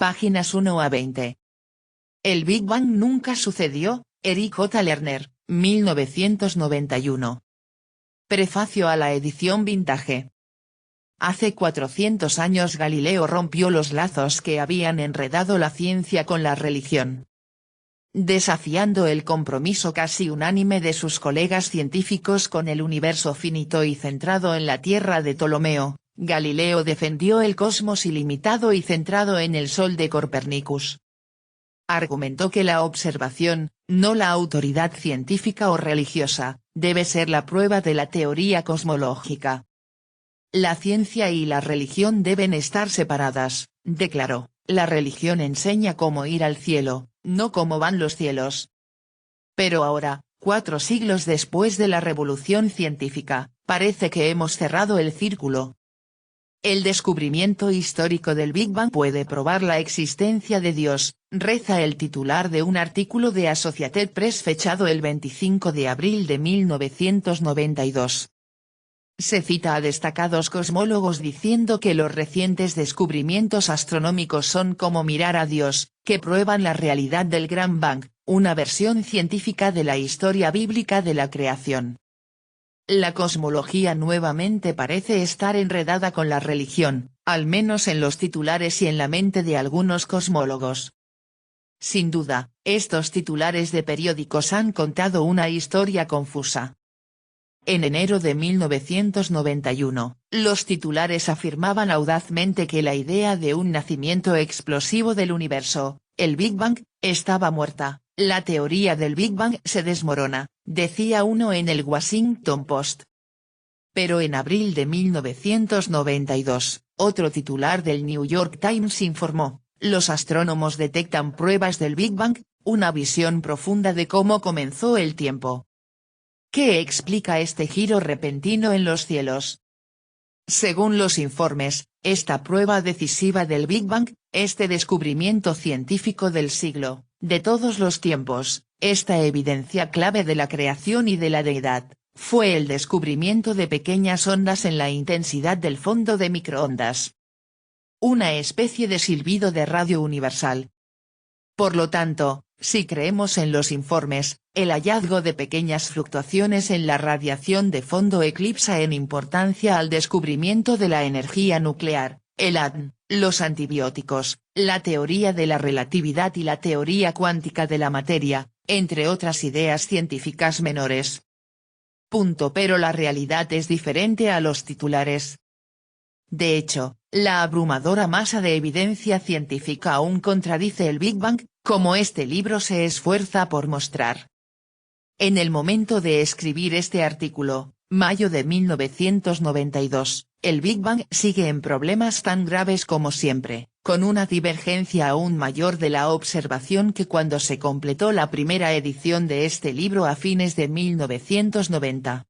páginas 1 a 20. El Big Bang nunca sucedió, Eric J. Lerner, 1991. Prefacio a la edición vintage. Hace 400 años Galileo rompió los lazos que habían enredado la ciencia con la religión. Desafiando el compromiso casi unánime de sus colegas científicos con el universo finito y centrado en la Tierra de Ptolomeo, Galileo defendió el cosmos ilimitado y centrado en el Sol de Copernicus. Argumentó que la observación, no la autoridad científica o religiosa, debe ser la prueba de la teoría cosmológica. La ciencia y la religión deben estar separadas, declaró. La religión enseña cómo ir al cielo, no cómo van los cielos. Pero ahora, 4 siglos después de la revolución científica, parece que hemos cerrado el círculo. El descubrimiento histórico del Big Bang puede probar la existencia de Dios, reza el titular de un artículo de Associated Press fechado el 25 de abril de 1992. Se cita a destacados cosmólogos diciendo que los recientes descubrimientos astronómicos son como mirar a Dios, que prueban la realidad del Gran Bang, una versión científica de la historia bíblica de la creación. La cosmología nuevamente parece estar enredada con la religión, al menos en los titulares y en la mente de algunos cosmólogos. Sin duda, estos titulares de periódicos han contado una historia confusa. En enero de 1991, los titulares afirmaban audazmente que la idea de un nacimiento explosivo del universo, el Big Bang, estaba muerta. La teoría del Big Bang se desmorona, decía uno en el Washington Post. Pero en abril de 1992, otro titular del New York Times informó, los astrónomos detectan pruebas del Big Bang, una visión profunda de cómo comenzó el tiempo. ¿Qué explica este giro repentino en los cielos? Según los informes, esta prueba decisiva del Big Bang, este descubrimiento científico del siglo, de todos los tiempos, esta evidencia clave de la creación y de la deidad, fue el descubrimiento de pequeñas ondas en la intensidad del fondo de microondas. Una especie de silbido de radio universal. Por lo tanto, si creemos en los informes, el hallazgo de pequeñas fluctuaciones en la radiación de fondo eclipsa en importancia al descubrimiento de la energía nuclear, el ADN, los antibióticos, la teoría de la relatividad y la teoría cuántica de la materia, entre otras ideas científicas menores. Pero la realidad es diferente a los titulares. De hecho, la abrumadora masa de evidencia científica aún contradice el Big Bang, como este libro se esfuerza por mostrar. En el momento de escribir este artículo, mayo de 1992, el Big Bang sigue en problemas tan graves como siempre, con una divergencia aún mayor de la observación que cuando se completó la primera edición de este libro a fines de 1990.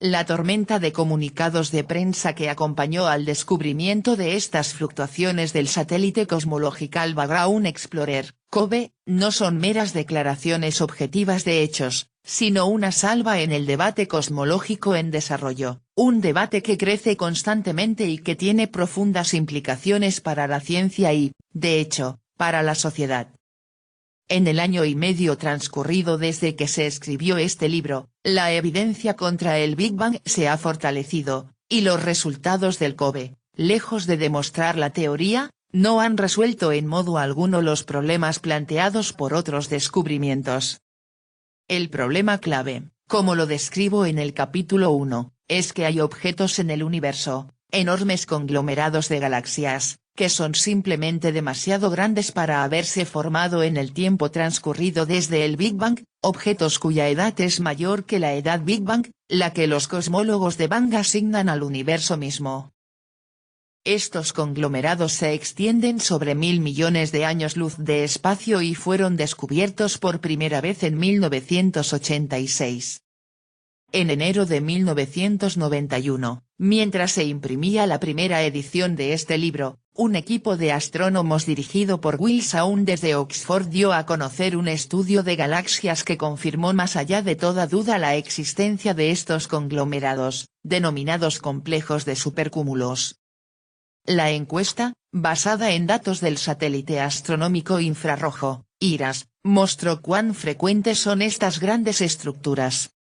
La tormenta de comunicados de prensa que acompañó al descubrimiento de estas fluctuaciones del satélite Cosmological Background Explorer, COBE, no son meras declaraciones objetivas de hechos, sino una salva en el debate cosmológico en desarrollo, un debate que crece constantemente y que tiene profundas implicaciones para la ciencia y, de hecho, para la sociedad. En el año y medio transcurrido desde que se escribió este libro, la evidencia contra el Big Bang se ha fortalecido, y los resultados del COBE, lejos de demostrar la teoría, no han resuelto en modo alguno los problemas planteados por otros descubrimientos. El problema clave, como lo describo en el capítulo 1, es que hay objetos en el universo, enormes conglomerados de galaxias, que son simplemente demasiado grandes para haberse formado en el tiempo transcurrido desde el Big Bang, objetos cuya edad es mayor que la edad Big Bang, la que los cosmólogos de Bang asignan al universo mismo. Estos conglomerados se extienden sobre 1000 millones de años luz de espacio y fueron descubiertos por primera vez en 1986. En enero de 1991, mientras se imprimía la primera edición de este libro, un equipo de astrónomos dirigido por Will Saunders de Oxford dio a conocer un estudio de galaxias que confirmó más allá de toda duda la existencia de estos conglomerados, denominados complejos de supercúmulos. La encuesta, basada en datos del satélite astronómico infrarrojo, IRAS, mostró cuán frecuentes son estas grandes estructuras.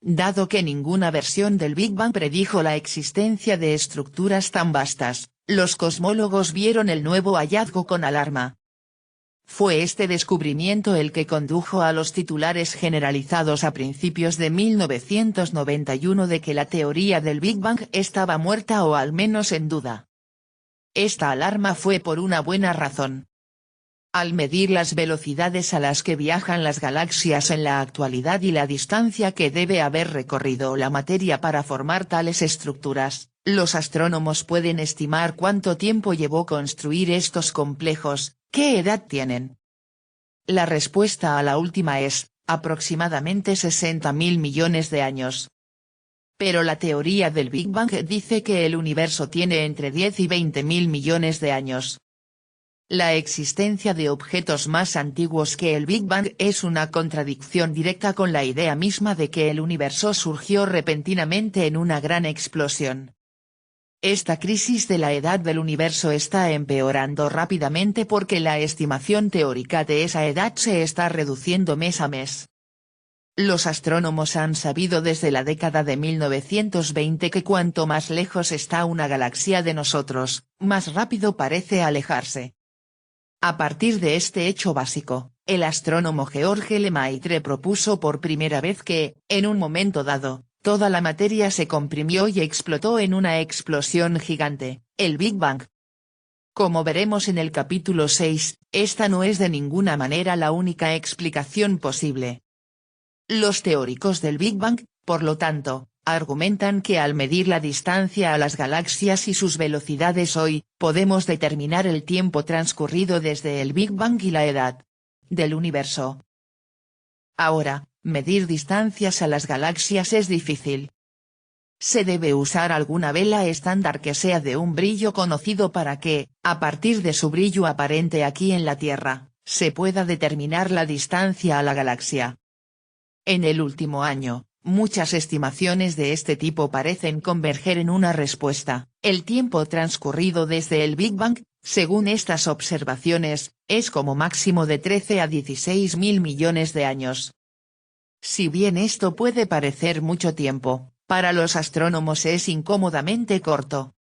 Dado que ninguna versión del Big Bang predijo la existencia de estructuras tan vastas, los cosmólogos vieron el nuevo hallazgo con alarma. Fue este descubrimiento el que condujo a los titulares generalizados a principios de 1991 de que la teoría del Big Bang estaba muerta o al menos en duda. Esta alarma fue por una buena razón. Al medir las velocidades a las que viajan las galaxias en la actualidad y la distancia que debe haber recorrido la materia para formar tales estructuras, los astrónomos pueden estimar cuánto tiempo llevó construir estos complejos, qué edad tienen. La respuesta a la última es, aproximadamente 60.000 millones de años. Pero la teoría del Big Bang dice que el universo tiene entre 10 y 20.000 millones de años. La existencia de objetos más antiguos que el Big Bang es una contradicción directa con la idea misma de que el universo surgió repentinamente en una gran explosión. Esta crisis de la edad del universo está empeorando rápidamente porque la estimación teórica de esa edad se está reduciendo mes a mes. Los astrónomos han sabido desde la década de 1920 que cuanto más lejos está una galaxia de nosotros, más rápido parece alejarse. A partir de este hecho básico, el astrónomo George Lemaitre propuso por primera vez que, en un momento dado, toda la materia se comprimió y explotó en una explosión gigante, el Big Bang. Como veremos en el capítulo 6, esta no es de ninguna manera la única explicación posible. Los teóricos del Big Bang, por lo tanto, argumentan que al medir la distancia a las galaxias y sus velocidades hoy, podemos determinar el tiempo transcurrido desde el Big Bang y la edad del universo. Ahora, medir distancias a las galaxias es difícil. Se debe usar alguna vela estándar que sea de un brillo conocido para que, a partir de su brillo aparente aquí en la Tierra, se pueda determinar la distancia a la galaxia. En el último año, muchas estimaciones de este tipo parecen converger en una respuesta. El tiempo transcurrido desde el Big Bang, según estas observaciones, es como máximo de 13 a 16.000 millones de años. Si bien esto puede parecer mucho tiempo, para los astrónomos es incómodamente corto.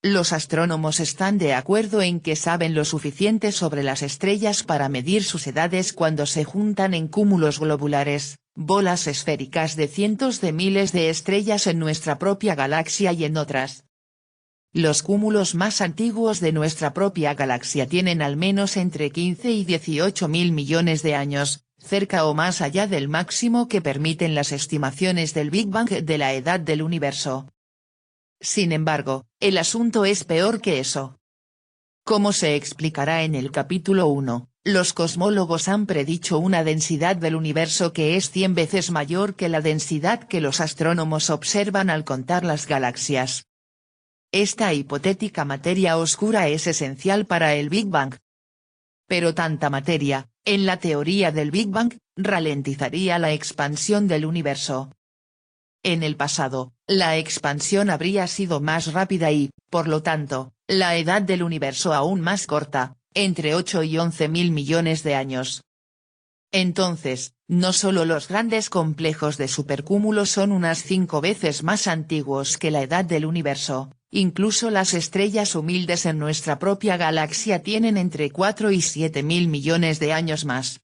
Los astrónomos están de acuerdo en que saben lo suficiente sobre las estrellas para medir sus edades cuando se juntan en cúmulos globulares, bolas esféricas de cientos de miles de estrellas en nuestra propia galaxia y en otras. Los cúmulos más antiguos de nuestra propia galaxia tienen al menos entre 15 y 18.000 millones de años, cerca o más allá del máximo que permiten las estimaciones del Big Bang de la edad del universo. Sin embargo, el asunto es peor que eso. Como se explicará en el capítulo 1, los cosmólogos han predicho una densidad del universo que es 100 veces mayor que la densidad que los astrónomos observan al contar las galaxias. Esta hipotética materia oscura es esencial para el Big Bang. Pero tanta materia, en la teoría del Big Bang, ralentizaría la expansión del universo. En el pasado, la expansión habría sido más rápida y, por lo tanto, la edad del universo aún más corta, entre 8 y 11.000 millones de años. Entonces, no solo los grandes complejos de supercúmulos son unas 5 veces más antiguos que la edad del universo, incluso las estrellas humildes en nuestra propia galaxia tienen entre 4 y 7.000 millones de años más.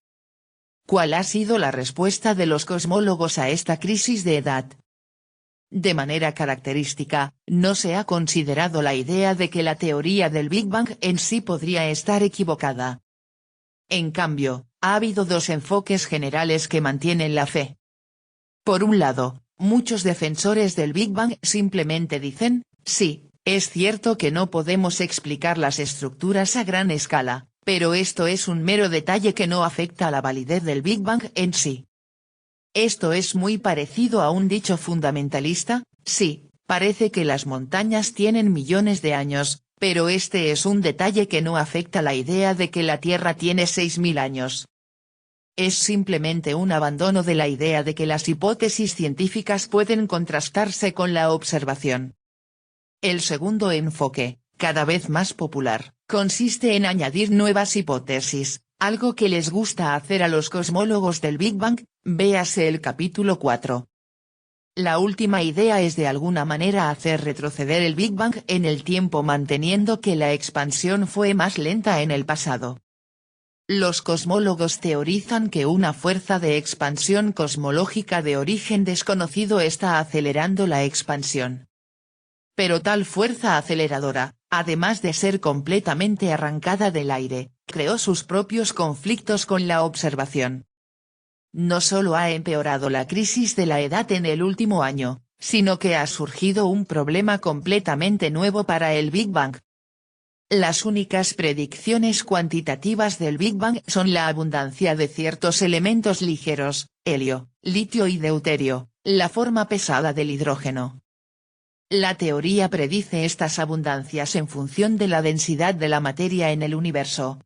¿Cuál ha sido la respuesta de los cosmólogos a esta crisis de edad? De manera característica, no se ha considerado la idea de que la teoría del Big Bang en sí podría estar equivocada. En cambio, ha habido dos enfoques generales que mantienen la fe. Por un lado, muchos defensores del Big Bang simplemente dicen, sí, es cierto que no podemos explicar las estructuras a gran escala, pero esto es un mero detalle que no afecta a la validez del Big Bang en sí. Esto es muy parecido a un dicho fundamentalista, sí, parece que las montañas tienen millones de años, pero este es un detalle que no afecta la idea de que la Tierra tiene 6.000 años. Es simplemente un abandono de la idea de que las hipótesis científicas pueden contrastarse con la observación. El segundo enfoque, cada vez más popular, consiste en añadir nuevas hipótesis, algo que les gusta hacer a los cosmólogos del Big Bang, véase el capítulo 4. La última idea es de alguna manera hacer retroceder el Big Bang en el tiempo manteniendo que la expansión fue más lenta en el pasado. Los cosmólogos teorizan que una fuerza de expansión cosmológica de origen desconocido está acelerando la expansión. Pero tal fuerza aceleradora, además de ser completamente arrancada del aire, creó sus propios conflictos con la observación. No solo ha empeorado la crisis de la edad en el último año, sino que ha surgido un problema completamente nuevo para el Big Bang. Las únicas predicciones cuantitativas del Big Bang son la abundancia de ciertos elementos ligeros, helio, litio y deuterio, la forma pesada del hidrógeno. La teoría predice estas abundancias en función de la densidad de la materia en el universo.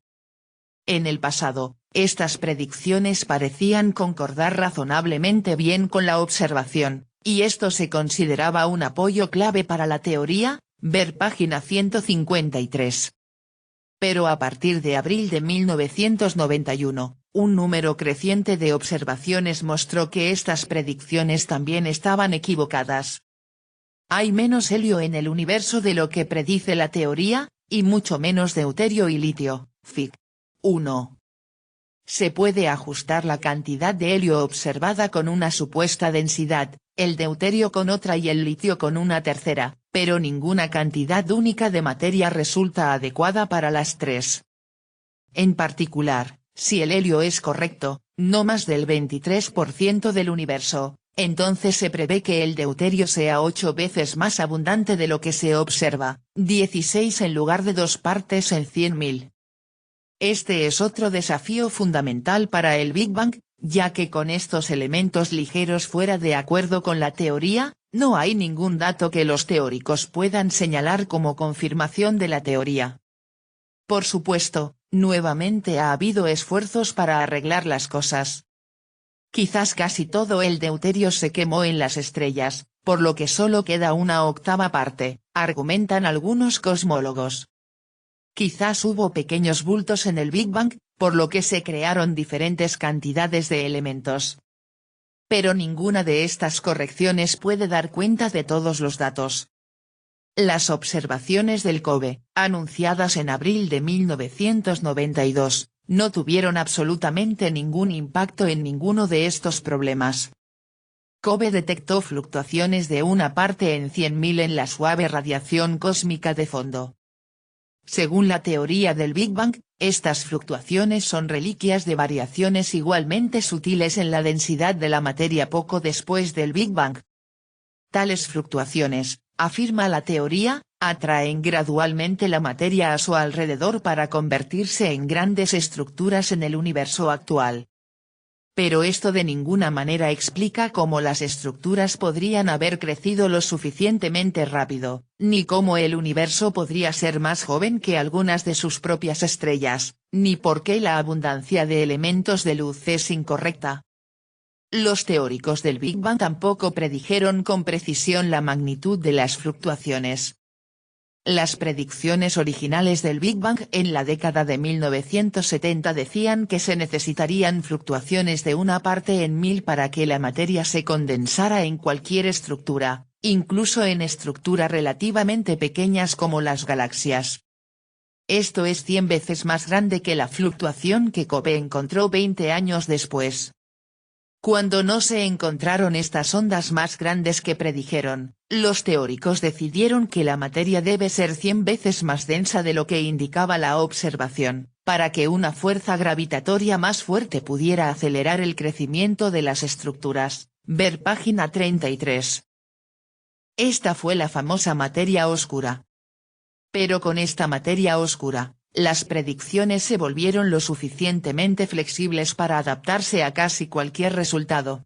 En el pasado, estas predicciones parecían concordar razonablemente bien con la observación, y esto se consideraba un apoyo clave para la teoría, ver página 153. Pero a partir de abril de 1991, un número creciente de observaciones mostró que estas predicciones también estaban equivocadas. Hay menos helio en el universo de lo que predice la teoría, y mucho menos deuterio y litio, Fig. 1. Se puede ajustar la cantidad de helio observada con una supuesta densidad, el deuterio con otra y el litio con una tercera, pero ninguna cantidad única de materia resulta adecuada para las tres. En particular, si el helio es correcto, no más del 23% del universo, entonces se prevé que el deuterio sea 8 veces más abundante de lo que se observa, 16 en lugar de 2 partes en 100.000. Este es otro desafío fundamental para el Big Bang, ya que con estos elementos ligeros fuera de acuerdo con la teoría, no hay ningún dato que los teóricos puedan señalar como confirmación de la teoría. Por supuesto, nuevamente ha habido esfuerzos para arreglar las cosas. Quizás casi todo el deuterio se quemó en las estrellas, por lo que solo queda una octava parte, argumentan algunos cosmólogos. Quizás hubo pequeños bultos en el Big Bang, por lo que se crearon diferentes cantidades de elementos. Pero ninguna de estas correcciones puede dar cuenta de todos los datos. Las observaciones del COBE, anunciadas en abril de 1992, no tuvieron absolutamente ningún impacto en ninguno de estos problemas. COBE detectó fluctuaciones de una parte en 100.000 en la suave radiación cósmica de fondo. Según la teoría del Big Bang, estas fluctuaciones son reliquias de variaciones igualmente sutiles en la densidad de la materia poco después del Big Bang. Tales fluctuaciones, afirma la teoría, atraen gradualmente la materia a su alrededor para convertirse en grandes estructuras en el universo actual. Pero esto de ninguna manera explica cómo las estructuras podrían haber crecido lo suficientemente rápido, ni cómo el universo podría ser más joven que algunas de sus propias estrellas, ni por qué la abundancia de elementos de luz es incorrecta. Los teóricos del Big Bang tampoco predijeron con precisión la magnitud de las fluctuaciones. Las predicciones originales del Big Bang en la década de 1970 decían que se necesitarían fluctuaciones de una parte en 1000 para que la materia se condensara en cualquier estructura, incluso en estructuras relativamente pequeñas como las galaxias. Esto es 100 veces más grande que la fluctuación que COBE encontró 20 años después. Cuando no se encontraron estas ondas más grandes que predijeron, los teóricos decidieron que la materia debe ser 100 veces más densa de lo que indicaba la observación, para que una fuerza gravitatoria más fuerte pudiera acelerar el crecimiento de las estructuras, ver página 33. Esta fue la famosa materia oscura. Pero con esta materia oscura, las predicciones se volvieron lo suficientemente flexibles para adaptarse a casi cualquier resultado.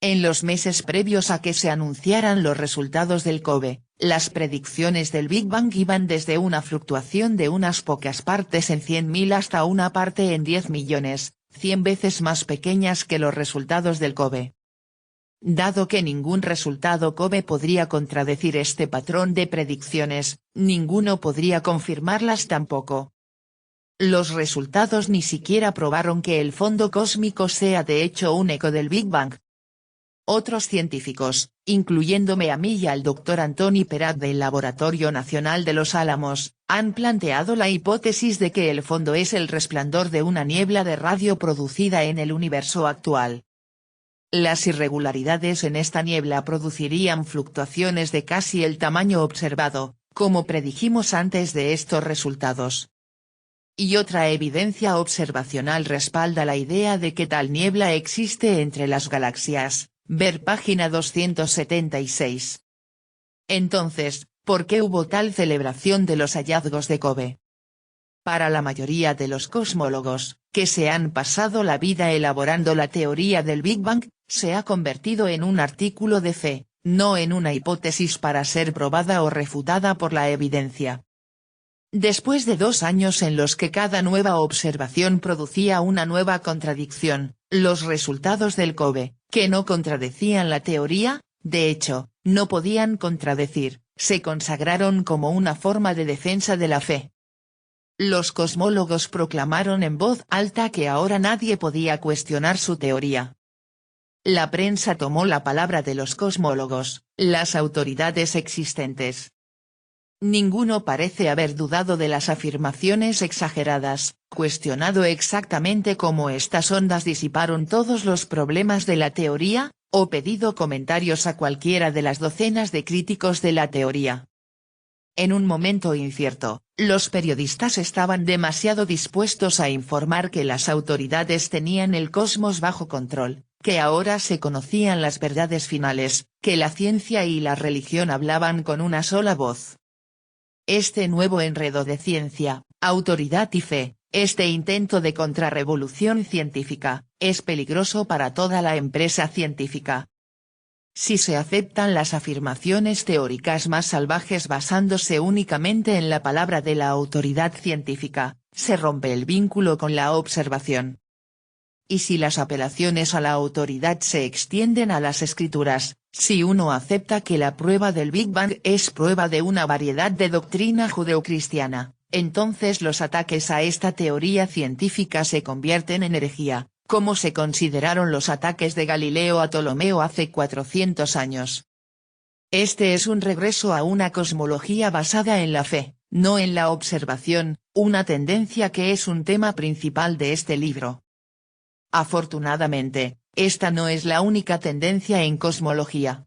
En los meses previos a que se anunciaran los resultados del COBE, las predicciones del Big Bang iban desde una fluctuación de unas pocas partes en 100.000 hasta una parte en 10 millones, 100 veces más pequeñas que los resultados del COBE. Dado que ningún resultado Cove podría contradecir este patrón de predicciones, ninguno podría confirmarlas tampoco. Los resultados ni siquiera probaron que el fondo cósmico sea de hecho un eco del Big Bang. Otros científicos, incluyéndome a mí y al Dr. Antoni Perat del Laboratorio Nacional de Los Álamos, han planteado la hipótesis de que el fondo es el resplandor de una niebla de radio producida en el universo actual. Las irregularidades en esta niebla producirían fluctuaciones de casi el tamaño observado, como predijimos antes de estos resultados. Y otra evidencia observacional respalda la idea de que tal niebla existe entre las galaxias, ver página 276. Entonces, ¿por qué hubo tal celebración de los hallazgos de Cove? Para la mayoría de los cosmólogos, que se han pasado la vida elaborando la teoría del Big Bang, se ha convertido en un artículo de fe, no en una hipótesis para ser probada o refutada por la evidencia. Después de 2 años en los que cada nueva observación producía una nueva contradicción, los resultados del Cove, que no contradecían la teoría, de hecho, no podían contradecir, se consagraron como una forma de defensa de la fe. Los cosmólogos proclamaron en voz alta que ahora nadie podía cuestionar su teoría. La prensa tomó la palabra de los cosmólogos, las autoridades existentes. Ninguno parece haber dudado de las afirmaciones exageradas, cuestionado exactamente cómo estas ondas disiparon todos los problemas de la teoría, o pedido comentarios a cualquiera de las docenas de críticos de la teoría. En un momento incierto, los periodistas estaban demasiado dispuestos a informar que las autoridades tenían el cosmos bajo control, que ahora se conocían las verdades finales, que la ciencia y la religión hablaban con una sola voz. Este nuevo enredo de ciencia, autoridad y fe, este intento de contrarrevolución científica, es peligroso para toda la empresa científica. Si se aceptan las afirmaciones teóricas más salvajes basándose únicamente en la palabra de la autoridad científica, se rompe el vínculo con la observación. Y si las apelaciones a la autoridad se extienden a las escrituras, si uno acepta que la prueba del Big Bang es prueba de una variedad de doctrina judeocristiana, entonces los ataques a esta teoría científica se convierten en herejía, como se consideraron los ataques de Galileo a Ptolomeo hace 400 años. Este es un regreso a una cosmología basada en la fe, no en la observación, una tendencia que es un tema principal de este libro. Afortunadamente, esta no es la única tendencia en cosmología.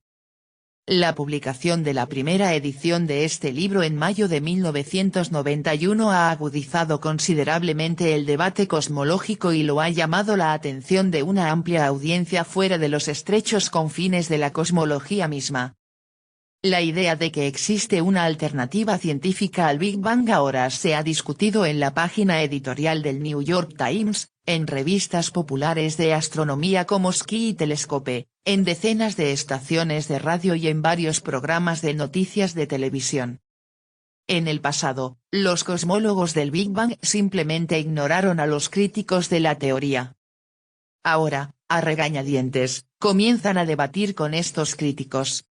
La publicación de la primera edición de este libro en mayo de 1991 ha agudizado considerablemente el debate cosmológico y lo ha llamado la atención de una amplia audiencia fuera de los estrechos confines de la cosmología misma. La idea de que existe una alternativa científica al Big Bang ahora se ha discutido en la página editorial del New York Times, en revistas populares de astronomía como Ski y Telescope, en decenas de estaciones de radio y en varios programas de noticias de televisión. En el pasado, los cosmólogos del Big Bang simplemente ignoraron a los críticos de la teoría. Ahora, a regañadientes, comienzan a debatir con estos críticos.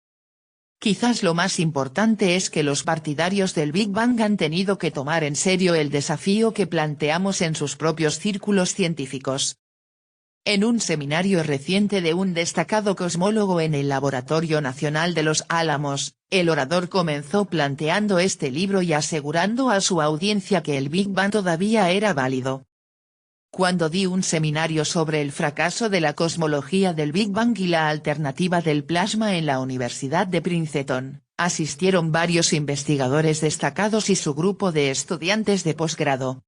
Quizás lo más importante es que los partidarios del Big Bang han tenido que tomar en serio el desafío que planteamos en sus propios círculos científicos. En un seminario reciente de un destacado cosmólogo en el Laboratorio Nacional de Los Álamos, el orador comenzó planteando este libro y asegurando a su audiencia que el Big Bang todavía era válido. Cuando di un seminario sobre el fracaso de la cosmología del Big Bang y la alternativa del plasma en la Universidad de Princeton, asistieron varios investigadores destacados y su grupo de estudiantes de posgrado.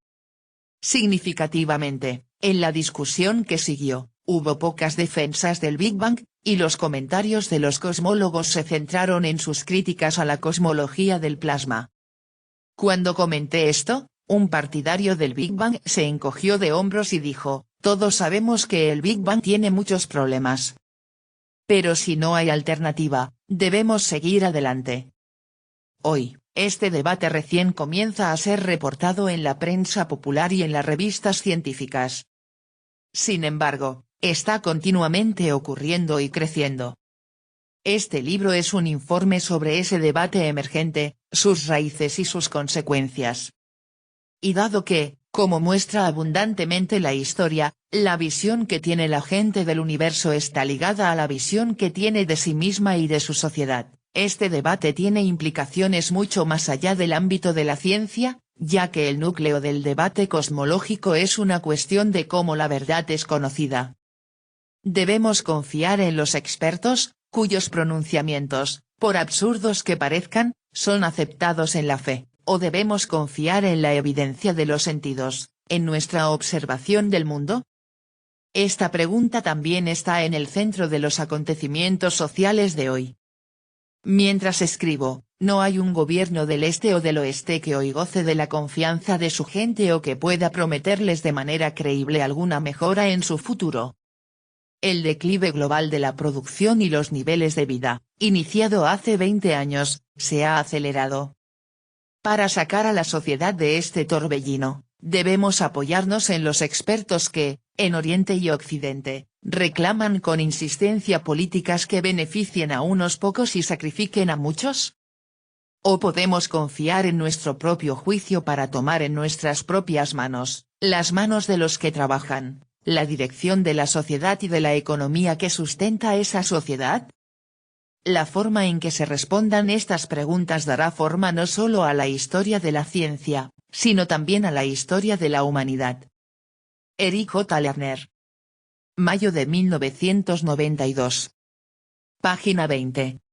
Significativamente, en la discusión que siguió, hubo pocas defensas del Big Bang, y los comentarios de los cosmólogos se centraron en sus críticas a la cosmología del plasma. Cuando comenté esto, un partidario del Big Bang se encogió de hombros y dijo, todos sabemos que el Big Bang tiene muchos problemas. Pero si no hay alternativa, debemos seguir adelante. Hoy, este debate recién comienza a ser reportado en la prensa popular y en las revistas científicas. Sin embargo, está continuamente ocurriendo y creciendo. Este libro es un informe sobre ese debate emergente, sus raíces y sus consecuencias. Y dado que, como muestra abundantemente la historia, la visión que tiene la gente del universo está ligada a la visión que tiene de sí misma y de su sociedad, este debate tiene implicaciones mucho más allá del ámbito de la ciencia, ya que el núcleo del debate cosmológico es una cuestión de cómo la verdad es conocida. Debemos confiar en los expertos, cuyos pronunciamientos, por absurdos que parezcan, son aceptados en la fe, o debemos confiar en la evidencia de los sentidos, en nuestra observación del mundo. Esta pregunta también está en el centro de los acontecimientos sociales de hoy. Mientras escribo, no hay un gobierno del este o del oeste que hoy goce de la confianza de su gente o que pueda prometerles de manera creíble alguna mejora en su futuro. El declive global de la producción y los niveles de vida, iniciado hace 20 años, se ha acelerado. Para sacar a la sociedad de este torbellino, debemos apoyarnos en los expertos que, en Oriente y Occidente, reclaman con insistencia políticas que beneficien a unos pocos y sacrifiquen a muchos. ¿O podemos confiar en nuestro propio juicio para tomar en nuestras propias manos, las manos de los que trabajan, la dirección de la sociedad y de la economía que sustenta esa sociedad? La forma en que se respondan estas preguntas dará forma no solo a la historia de la ciencia, sino también a la historia de la humanidad. Eric J. Lerner. Mayo de 1992. Página 20.